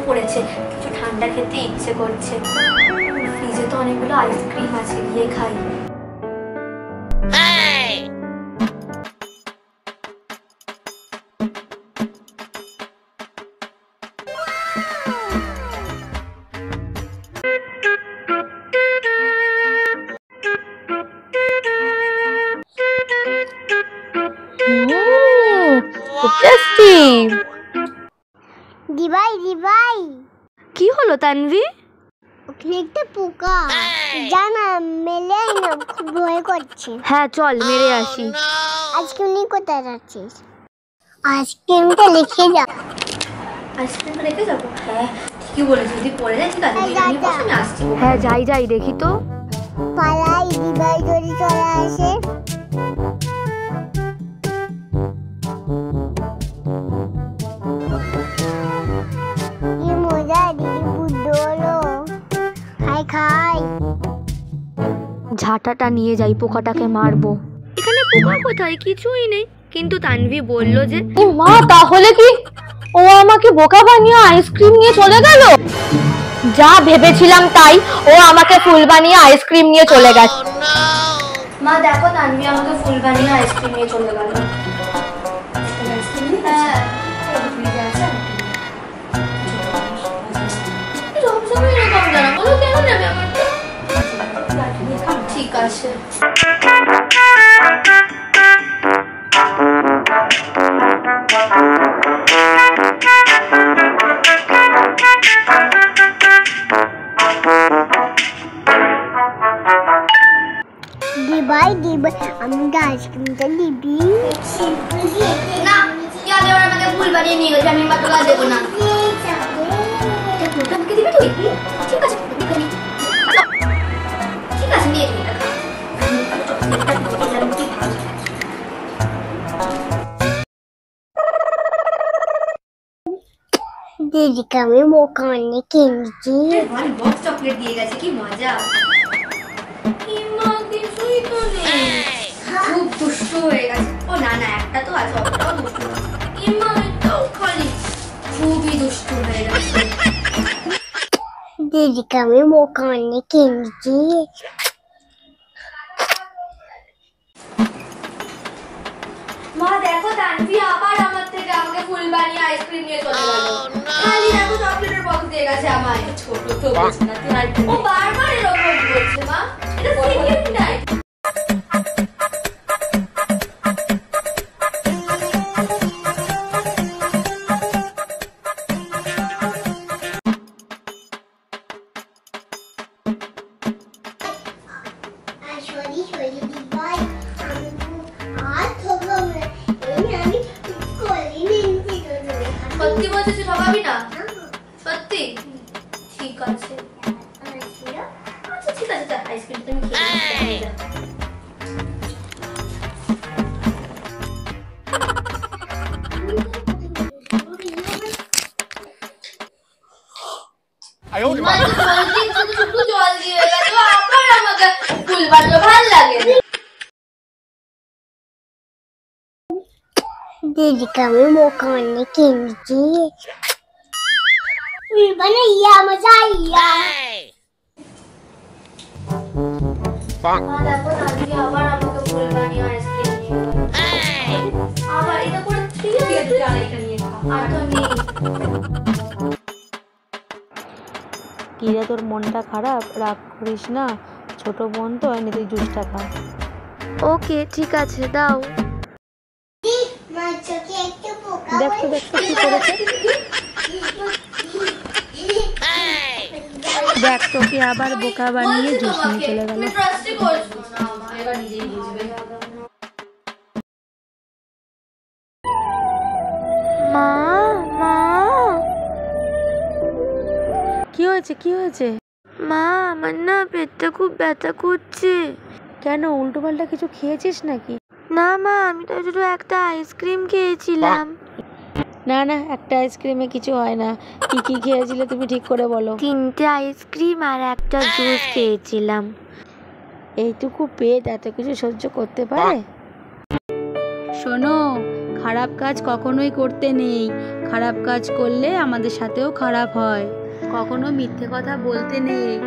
পড়েছে, কিছু ঠান্ডা খেতে ইচ্ছে করছে। ফ্রিজে তো অনেকগুলো আইসক্রিম আছে, গিয়ে খাই। দিবাই দিবাই, কি হলো তানভি? ওখানে একটা পোকা, জানা মেলে না, খুব ভয় করছে। হ্যাঁ চল মেরে আসি। আইসক্রিম নিয়ে কোথায় যাচ্ছিস? আইসক্রিমটা লিখে যা। আইসক্রিম রেখে যাবো? হ্যাঁ ঠিকই বলেছি, যদি পড়ে যায় ঠিক আছে, আমি আসছি। হ্যাঁ যাই যাই, দেখি তো। পালাই, দিবাই যদি চলে আসে। কি মজা, দিদি বুদ্ধ হলো। খাই খাই। ঝাঁটাটা নিয়ে যাই, পোকাটাকে মারবো। এখানে পোকা কোথায়? কিছুই নেই। কিন্তু তানভি বলল যে মা, তাহলে কি ও আমাকে বোকা বানিয়ে আইসক্রিম নিয়ে চলে গেল? যা ভেবেছিলাম তাই, ও আমাকে ফুল বানিয়ে আইসক্রিম নিয়ে চলে গেছে। মা দেখো, তানভি আমাকে ফুল বানিয়ে আইসক্রিম নিয়ে চলে গেল। ঠিক আছে। দিবাই দিবাই, আমি আইসক্রিমটা দিবি না, ইয়া দেওয়ার আমাকে ফুল বানিয়ে নিয়ে গেছে, আমি বাটুলা দেবো না। আমাকে দিবি তুই? ঠিক আছে ঠিক আছে, নিয়ে নিই। দিদিকে আমি বোকা বানিয়ে কিনেছি। বক্স চকলেট দিয়ে গেছে, কি মজা। কিছুই তো নেই, খুব দুষ্ট হয়ে গেছে। ও না না, একটা তো আছে, অতটাও দুষ্ট না। ইমা এটাও খালি খুবই দুষ্ট হয়ে গেছে। দিদিকে আমি বোকা বানিয়ে কিনেছি। মা দেখো, তানভি আবার আমার থেকে আমাকে ফুল বানিয়ে আইসক্রিম নিয়ে চলে গেল। খালি দেখো চকলেটের বক্স দিয়ে গেছে আমায়। ছোট তো বুঝ না, ও বারবার এরকম করছে। মা এটা সিরিয়াস নাই। সত্যি বলছিস, ঠকাবি না? সত্যি? ঠিক আছে আচ্ছা ঠিক আছে, আইসক্রিম তুমি খেয়ে নাও। জল দিয়ে গেল, আবার আমাকে ফুল বানালো, ভাল লাগে। দিদিকে আমি বোকা বানিয়ে কিনেছি। ফুল বানাইয়া মজা আইয়া। মা দেখো, তানভি আবার আমাকে ফুল বানিয়ে আইসক্রিম নিয়ে গেল। আবার এটা করে ঠিক আছে, আরেকটা নিয়ে খা। আর তো নেই। কি রে, তোর মনটা খারাপ? রাগ করিস না, ছোট বোন তো, এনে তুই জুসটা খা। ওকে ঠিক আছে, দাও। দেখতো দেখতো কি করেছে, দেখ তোকে আবার বোকা বানিয়ে জুস নিয়ে চলে গেল। মা মা, কি হয়েছে কি হয়েছে? মা আমার না পেটটা খুব ব্যথা করছে। কেন, উল্টো পাল্টা কিছু খেয়েছিস নাকি? না মা, আমি তো শুধু একটা আইসক্রিম খেয়েছিলাম। না না, একটা আইসক্রিমে কিছু হয় না। কি কি খেয়েছিলে তুমি ঠিক করে বলো। 3টে আইসক্রিম আর একটা জুস খেয়েছিলাম। এইটুকু পেট এত কিছু সহ্য করতে পারে? শোনো, খারাপ কাজ কখনোই করতে নেই। খারাপ কাজ করলে আমাদের সাথেও খারাপ হয়। কখনো মিথ্যে কথা বলতে নেই।